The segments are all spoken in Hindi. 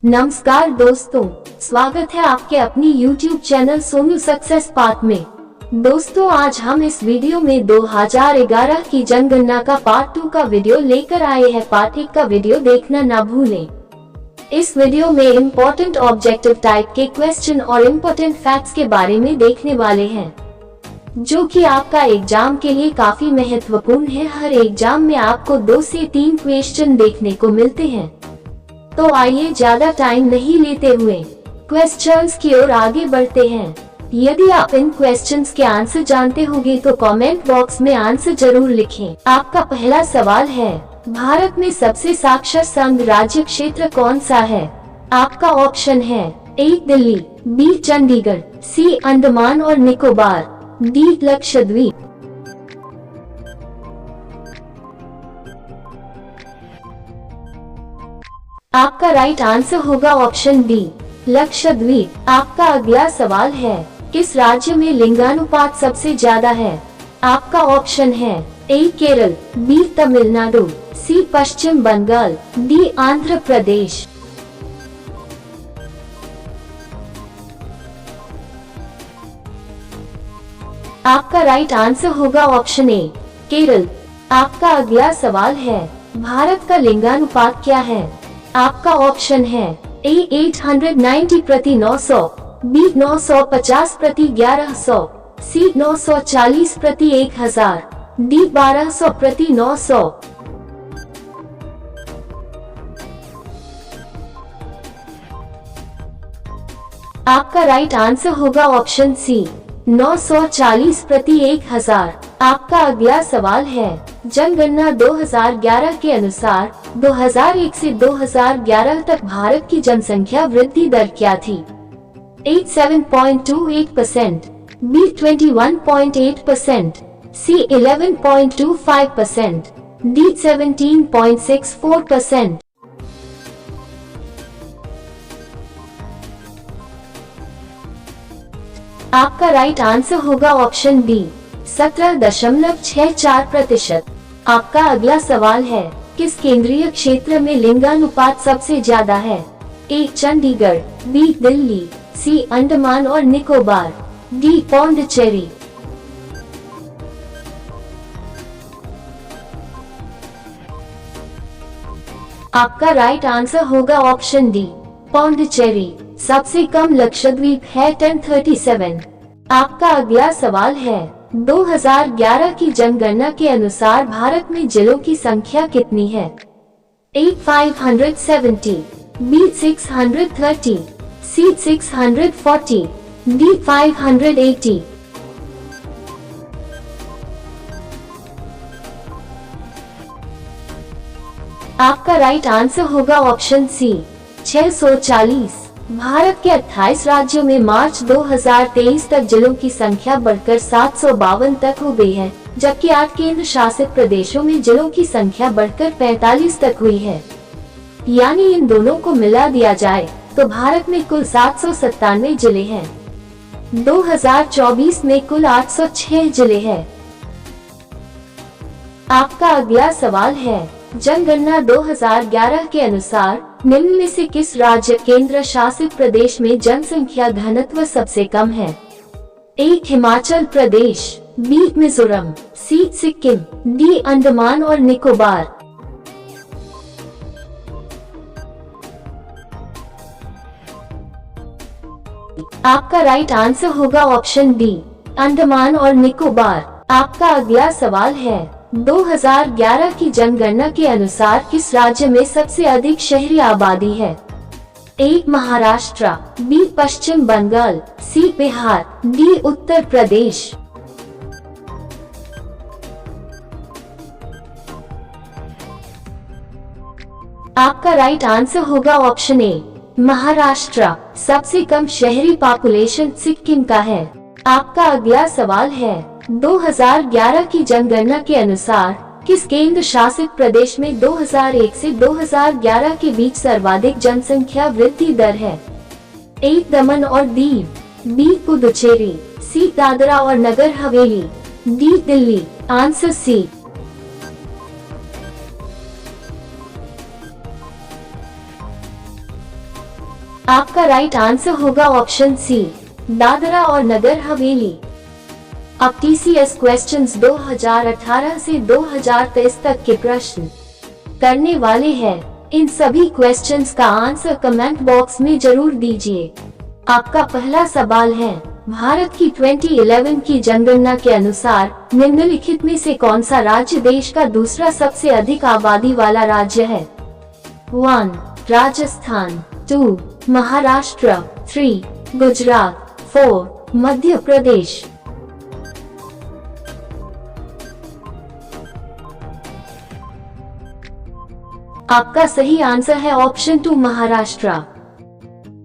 नमस्कार दोस्तों, स्वागत है आपके अपनी YouTube channel Sonu success path में। दोस्तों, आज हम इस वीडियो में 2011 की जनगणना का पार्ट 2 का वीडियो लेकर आए हैं। पार्ट 1 का वीडियो देखना ना भूलें। इस वीडियो में इम्पोर्टेंट ऑब्जेक्टिव टाइप के क्वेश्चन और इम्पोर्टेंट फैक्ट्स के बारे में देखने वाले हैं, जो कि आपका एग्जाम के लिए काफी महत्वपूर्ण है। हर एग्जाम में आपको 2 से 3 क्वेश्चन देखने को मिलते हैं। तो आइए ज्यादा टाइम नहीं लेते हुए क्वेश्चंस की ओर आगे बढ़ते हैं। यदि आप इन क्वेश्चंस के आंसर जानते होंगे तो कमेंट बॉक्स में आंसर जरूर लिखें। आपका पहला सवाल है, भारत में सबसे साक्षर संघ राज्य क्षेत्र कौन सा है? आपका ऑप्शन है ए दिल्ली, बी चंडीगढ़, सी अंडमान और निकोबार, डी लक्षद्वीप। आपका राइट आंसर होगा ऑप्शन डी लक्षद्वीप। आपका अगला सवाल है, किस राज्य में लिंगानुपात सबसे ज्यादा है? आपका ऑप्शन है ए केरल, बी तमिलनाडु, सी पश्चिम बंगाल, डी आंध्र प्रदेश। आपका राइट आंसर होगा ऑप्शन ए केरल। आपका अगला सवाल है, भारत का लिंगानुपात क्या है? आपका ऑप्शन है ए 890 प्रति 900, बी 950 प्रति 1100, सी 940 प्रति 1000, डी 1200 प्रति 900। आपका राइट आंसर होगा ऑप्शन सी 940 प्रति 1000। आपका अगला सवाल है, जनगणना 2011 के अनुसार 2001 से 2011 तक भारत की जनसंख्या वृद्धि दर क्या थी? ए 7.28%, बी 21.8%, सी 11.25%, डी 17.64%। आपका राइट आंसर होगा ऑप्शन डी 17.64%। आपका अगला सवाल है, किस केंद्रीय क्षेत्र में लिंगानुपात सबसे ज्यादा है? ए चंडीगढ़, बी दिल्ली, सी अंडमान और निकोबार, डी पौंडीचेरी। आपका राइट आंसर होगा ऑप्शन डी पौंडीचेरी। सबसे कम लक्षद्वीप है 1037। आपका अगला सवाल है, 2011 की जनगणना के अनुसार भारत में जिलों की संख्या कितनी है? ए 570, बी 630, सी 640, डी 580। आपका राइट आंसर होगा ऑप्शन सी 640। भारत के 28 राज्यों में मार्च 2023 तक जिलों की संख्या बढ़कर 752 तक हो गई है, जबकि 8 केंद्र शासित प्रदेशों में जिलों की संख्या बढ़कर 45 तक हुई है। यानी इन दोनों को मिला दिया जाए तो भारत में कुल 797 जिले हैं। 2024 में कुल 806 जिले हैं। आपका अगला सवाल है, जनगणना 2011 के अनुसार निम्न में से किस राज्य केंद्र शासित प्रदेश में जनसंख्या घनत्व सबसे कम है? ए हिमाचल प्रदेश, बी मिजोरम, सी सिक्किम, डी अंडमान और निकोबार। आपका राइट आंसर होगा ऑप्शन डी अंडमान और निकोबार। आपका अगला सवाल है, 2011 की जनगणना के अनुसार किस राज्य में सबसे अधिक शहरी आबादी है? ए महाराष्ट्र, बी पश्चिम बंगाल, सी बिहार, डी उत्तर प्रदेश। आपका राइट आंसर होगा ऑप्शन ए महाराष्ट्र। सबसे कम शहरी पॉपुलेशन सिक्किम का है। आपका अगला सवाल है, 2011 की जनगणना के अनुसार किस केंद्र शासित प्रदेश में 2001 से 2011 के बीच सर्वाधिक जनसंख्या वृद्धि दर है? ए दमन और दीव, बी पुदुचेरी, सी दादरा और Nagar Haveli, D Delhi. Answer C. आपका राइट आंसर होगा ऑप्शन सी, दादरा और नगर हवेली। अब TCS क्वेश्चंस 2018 से 2023 तक के प्रश्न करने वाले हैं। इन सभी क्वेश्चंस का आंसर कमेंट बॉक्स में जरूर दीजिए। आपका पहला सवाल है, भारत की 2011 की जनगणना के अनुसार निम्नलिखित में से कौन सा राज्य देश का दूसरा सबसे अधिक आबादी वाला राज्य है? 1. राजस्थान, 2. महाराष्ट्र, 3. गुजरात, 4. मध्य प्रदेश। आपका सही आंसर है ऑप्शन 2, महाराष्ट्र।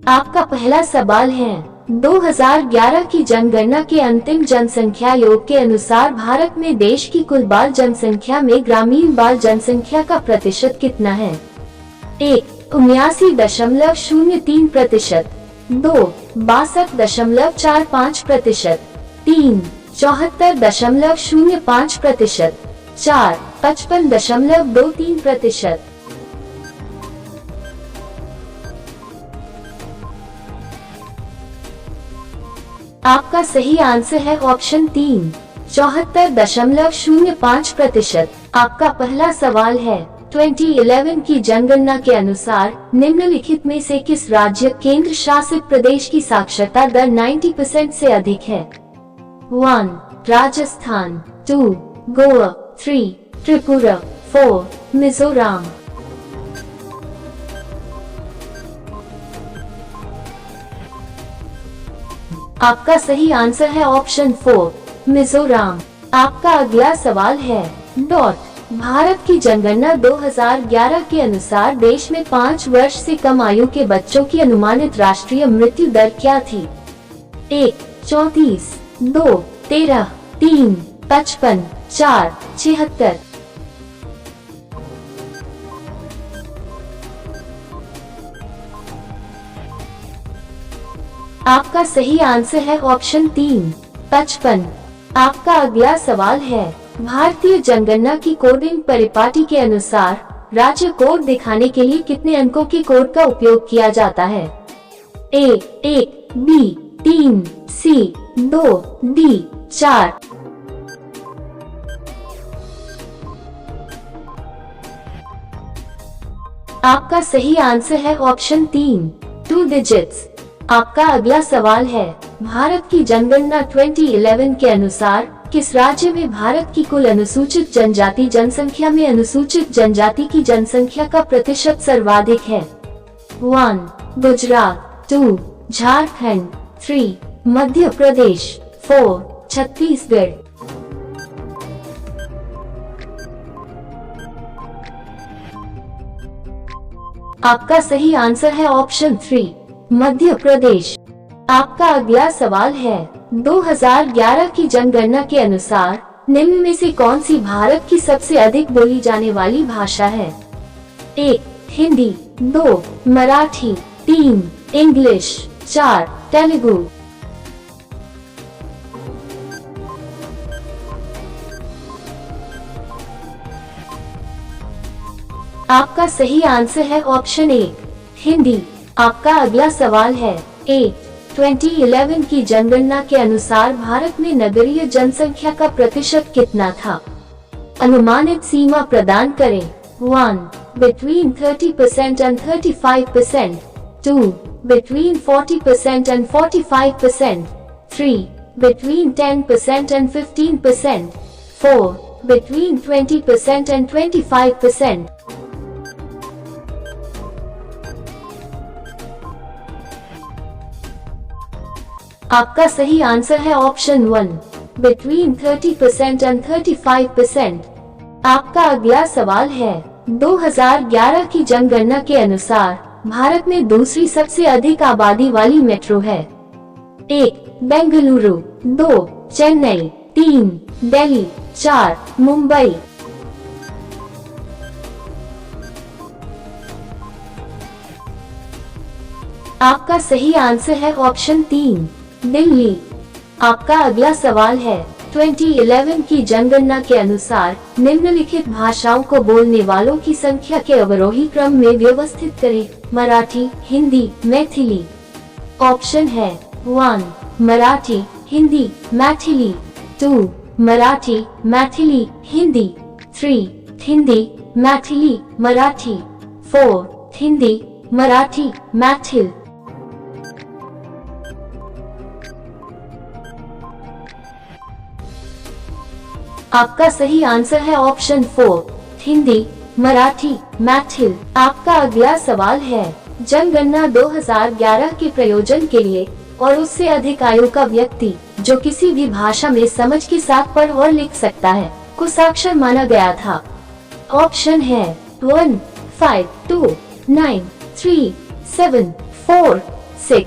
आपका पहला सवाल है, 2011 की जनगणना के अंतिम जनसंख्या योग के अनुसार भारत में देश की कुल बाल जनसंख्या में ग्रामीण बाल जनसंख्या का प्रतिशत कितना है? 1. 79.03%, 2. 62.45%, 3. 74.05%, 4. 55.23%। आपका सही आंसर है ऑप्शन 3, 74.05%। आपका पहला सवाल है, 2011 की जनगणना के अनुसार निम्नलिखित में से किस राज्य केंद्र शासित प्रदेश की साक्षरता दर 90% से अधिक है? 1. राजस्थान, 2. गोवा, 3. त्रिपुरा, 4. मिजोरम। आपका सही आंसर है ऑप्शन 4, मिजोरम। आपका अगला सवाल है, भारत की जनगणना 2011 के अनुसार देश में 5 वर्ष से कम आयु के बच्चों की अनुमानित राष्ट्रीय मृत्यु दर क्या थी? 1. 34, 2. 13, 3. 55, 4. 76। आपका सही आंसर है ऑप्शन 3, 55। आपका अगला सवाल है, भारतीय जनगणना की कोडिंग परिपाटी के अनुसार राज्य कोड दिखाने के लिए कितने अंकों के कोड का उपयोग किया जाता है? A. 1, B. 3, C. 2, D. 4। आपका सही आंसर है ऑप्शन 3, 2 डिजिट्स। आपका अगला सवाल है, भारत की जनगणना 2011 के अनुसार किस राज्य में भारत की कुल अनुसूचित जनजाति जनसंख्या में अनुसूचित जनजाति की जनसंख्या का प्रतिशत सर्वाधिक है? 1. गुजरात, 2. झारखंड, 3. मध्य प्रदेश, 4. छत्तीसगढ़। आपका सही आंसर है ऑप्शन 3, मध्य प्रदेश। आपका अगला सवाल है, 2011 की जनगणना के अनुसार निम्न में से कौन सी भारत की सबसे अधिक बोली जाने वाली भाषा है? 1. हिंदी, 2. मराठी, 3. इंग्लिश, 4. तेलुगु। आपका सही आंसर है ऑप्शन 1, हिंदी। आपका अगला सवाल है, 8. 2011 की जनगणना के अनुसार भारत में नगरीय जनसंख्या का प्रतिशत कितना था? अनुमानित सीमा प्रदान करें। 1. Between 30% and 35%, 2. Between 40% and 45%, 3. Between 10% and 15%, 4. Between 20% and 25%। आपका सही आंसर है ऑप्शन 1, Between 30% and 35%। आपका अगला सवाल है, 2011 की जनगणना के अनुसार भारत में दूसरी सबसे अधिक आबादी वाली मेट्रो है? 1. बेंगलुरु, 2. चेन्नई, 3. दिल्ली, 4. मुंबई। आपका सही आंसर है ऑप्शन 3, दिल्ली। आपका अगला सवाल है, 2011 की जनगणना के अनुसार निम्नलिखित भाषाओं को बोलने वालों की संख्या के अवरोही क्रम में व्यवस्थित करें। मराठी, हिंदी, मैथिली। ऑप्शन है 1 मराठी, हिंदी, मैथिली। 2 मराठी, मैथिली, हिंदी। 3 हिंदी, मैथिली, मराठी। 4 हिंदी, मराठी, मैथिल। आपका सही आंसर है ऑप्शन 4 हिंदी, मराठी, मैथिल। आपका अगला सवाल है, जनगणना 2011 के प्रयोजन के लिए और उससे अधिक आयु का व्यक्ति जो किसी भी भाषा में समझ के साथ पढ़ और लिख सकता है को साक्षर माना गया था। ऑप्शन है 1 5 2 9 3 7 4 6।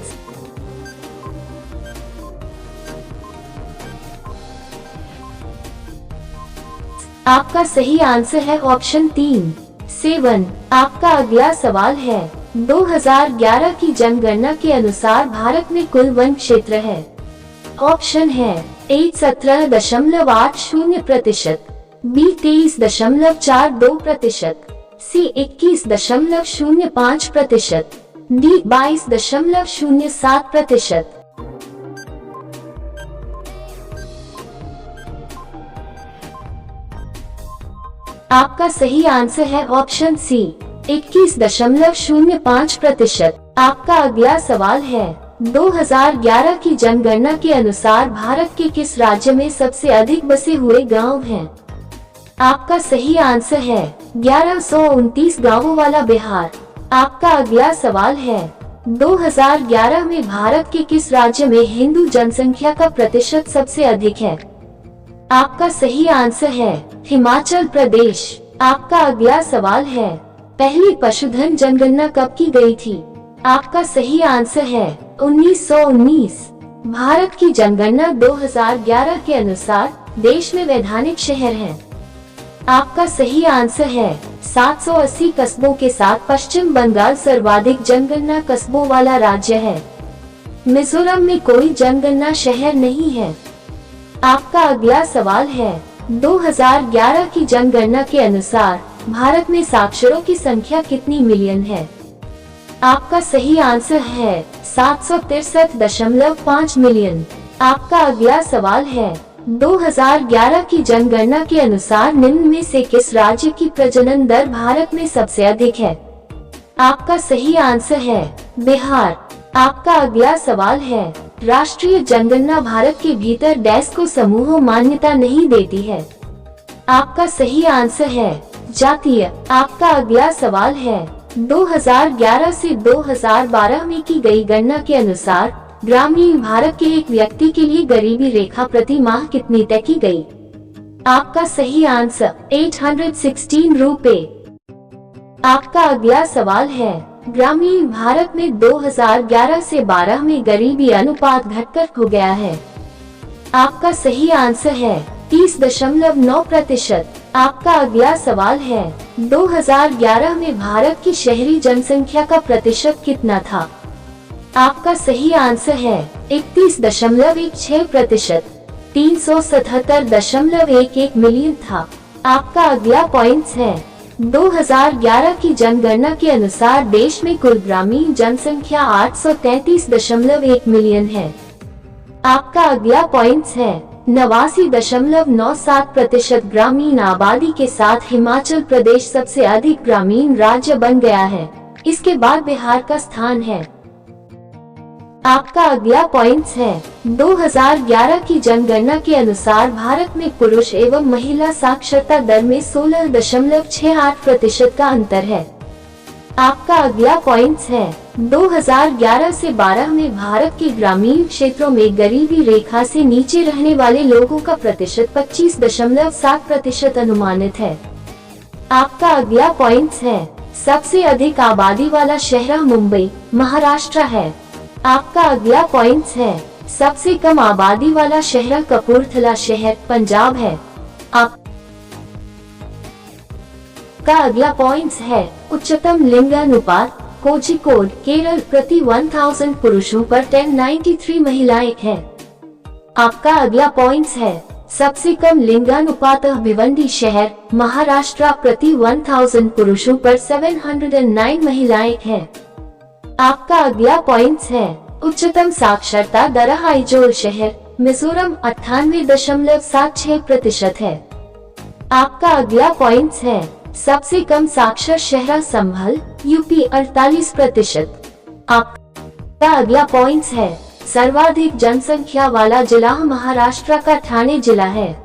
आपका सही आंसर है ऑप्शन 3 7। आपका अगला सवाल है, 2011 की जनगणना के अनुसार भारत में कुल वन क्षेत्र है। ऑप्शन है A 17.80%, B 23.42%, C 21.05%, D 22.07%। आपका सही आंसर है ऑप्शन सी 21.05%। आपका अगला सवाल है, 2011 की जनगणना के अनुसार भारत के किस राज्य में सबसे अधिक बसे हुए गांव हैं? आपका सही आंसर है 1129 गांवों वाला बिहार। आपका अगला सवाल है, 2011 में भारत के किस राज्य में हिंदू जनसंख्या का प्रतिशत सबसे अधिक है? आपका सही आंसर है हिमाचल प्रदेश। आपका अगला सवाल है, पहली पशुधन जनगणना कब की गई थी? आपका सही आंसर है 1919। भारत की जनगणना 2011 के अनुसार देश में वैधानिक शहर हैं। आपका सही आंसर है 780 कस्बों के साथ पश्चिम बंगाल सर्वाधिक जनगणना कस्बों वाला राज्य है। मिजोरम में कोई जनगणना शहर नहीं है। आपका अगला सवाल है, 2011 की जनगणना के अनुसार भारत में साक्षरों की संख्या कितनी मिलियन है? आपका सही आंसर है 763.5 मिलियन। आपका अगला सवाल है, 2011 की जनगणना के अनुसार निम्न में से किस राज्य की प्रजनन दर भारत में सबसे अधिक है? आपका सही आंसर है बिहार। आपका अगला सवाल है, राष्ट्रीय जनगणना भारत के भीतर डैश को समूह मान्यता नहीं देती है। आपका सही आंसर है जातीय। आपका अगला सवाल है, 2011 से 2012 में की गई गणना के अनुसार ग्रामीण भारत के एक व्यक्ति के लिए गरीबी रेखा प्रति माह कितनी तय की गई? आपका सही आंसर 816 रुपए। आपका अगला सवाल है, ग्रामीण भारत में 2011 से 12 में गरीबी अनुपात घटकर हो गया है। आपका सही आंसर है 30.9%। आपका अगला सवाल है, 2011 में भारत की शहरी जनसंख्या का प्रतिशत कितना था? आपका सही आंसर है 31.16%। 377.11 मिलियन था। आपका अगला पॉइंट्स है, 2011 की जनगणना के अनुसार देश में कुल ग्रामीण जनसंख्या 833.1 मिलियन है। आपका अगला पॉइंट्स है, 89.97% ग्रामीण आबादी के साथ हिमाचल प्रदेश सबसे अधिक ग्रामीण राज्य बन गया है। इसके बाद बिहार का स्थान है। आपका अगला पॉइंट्स है, 2011 की जनगणना के अनुसार भारत में पुरुष एवं महिला साक्षरता दर में 16.68% का अंतर है। आपका अगला पॉइंट्स है, 2011 से 12 में भारत के ग्रामीण क्षेत्रों में गरीबी रेखा से नीचे रहने वाले लोगों का प्रतिशत 25.7% अनुमानित है। आपका अगला पॉइंट्स है, सबसे अधिक आबादी वाला शहर मुंबई, महाराष्ट्र है। आपका अगला पॉइंट्स है, सबसे कम आबादी वाला शहर कपूरथला शहर, पंजाब है। आपका अगला पॉइंट्स है, उच्चतम लिंग अनुपात कोझिकोड, केरल, प्रति 1000 पुरुषों पर 1093 महिलाएं हैं। आपका अगला पॉइंट्स है, सबसे कम लिंगानुपात भिवंडी शहर महाराष्ट्र प्रति 1000 पुरुषों पर 709 महिलाएं हैं। आपका अगला पॉइंट्स है उच्चतम साक्षरता दर आइजोल शहर मिजोरम 98.76% है। आपका अगला पॉइंट्स है सबसे कम साक्षर शहर संभल यूपी 48%। आपका अगला पॉइंट्स है सर्वाधिक जनसंख्या वाला जिला महाराष्ट्र का ठाणे जिला है।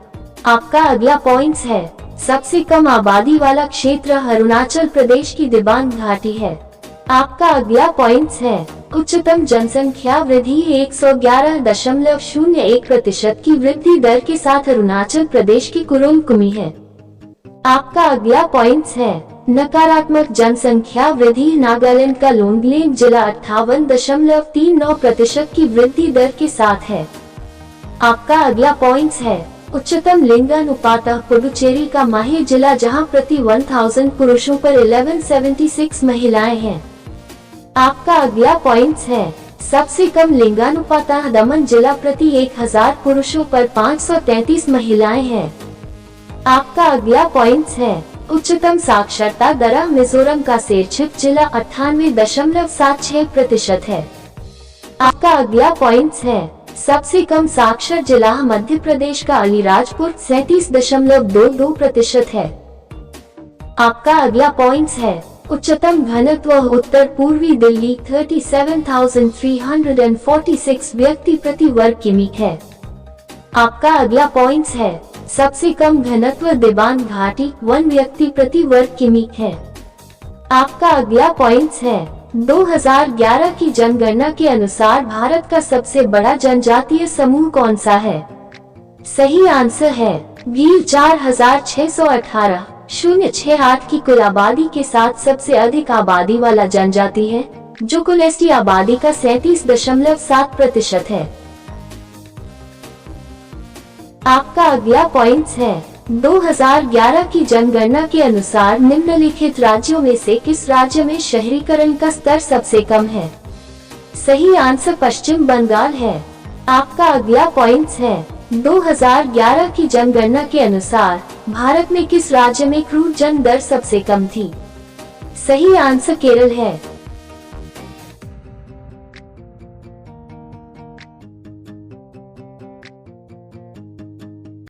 आपका अगला पॉइंट्स है सबसे कम आबादी वाला क्षेत्र अरुणाचल प्रदेश की दिबांग घाटी है। आपका अगला पॉइंट्स है उच्चतम जनसंख्या वृद्धि 111.01% की वृद्धि दर के साथ अरुणाचल प्रदेश की कुरुंग कुमी है। आपका अगला पॉइंट्स है नकारात्मक जनसंख्या वृद्धि नागालैंड का लोंगलेंग जिला 58.39% की वृद्धि दर के साथ है। आपका अगला पॉइंट्स है उच्चतम लिंगानुपात पुडुचेरी का माहे जिला जहां प्रति 1000 पुरुषों पर 1176 महिलाएं हैं। आपका अगला पॉइंट्स है सबसे कम लिंगानुपात दमन जिला प्रति 1000 पुरुषों पर 533 महिलाएं हैं। आपका अगला पॉइंट्स है उच्चतम साक्षरता दर मिजोरम का सेरछिप जिला 98.76% है। आपका अगला पॉइंट्स है सबसे कम साक्षर जिला मध्य प्रदेश का अलीराजपुर 37.22% है। आपका अगला पॉइंट्स है उच्चतम घनत्व उत्तर पूर्वी दिल्ली 37,346 व्यक्ति प्रति वर्ग किमी है। आपका अगला पॉइंट्स है सबसे कम घनत्व दिबांग घाटी 1 व्यक्ति प्रति वर्ग किमी है। आपका अगला पॉइंट्स है 2011 की जनगणना के अनुसार भारत का सबसे बड़ा जनजातीय समूह कौन सा है? सही आंसर है भील 4618.068 की कुल आबादी के साथ सबसे अधिक आबादी वाला जनजाति है, जो कुल एसटी आबादी का 37.7% है। आपका अगला पॉइंट्स है 2011 की जनगणना के अनुसार निम्नलिखित राज्यों में से किस राज्य में शहरीकरण का स्तर सबसे कम है? सही आंसर पश्चिम बंगाल है। आपका अगला पॉइंट्स है 2011 की जनगणना के अनुसार भारत में किस राज्य में क्रूड जन्म दर सबसे कम थी? सही आंसर केरल है।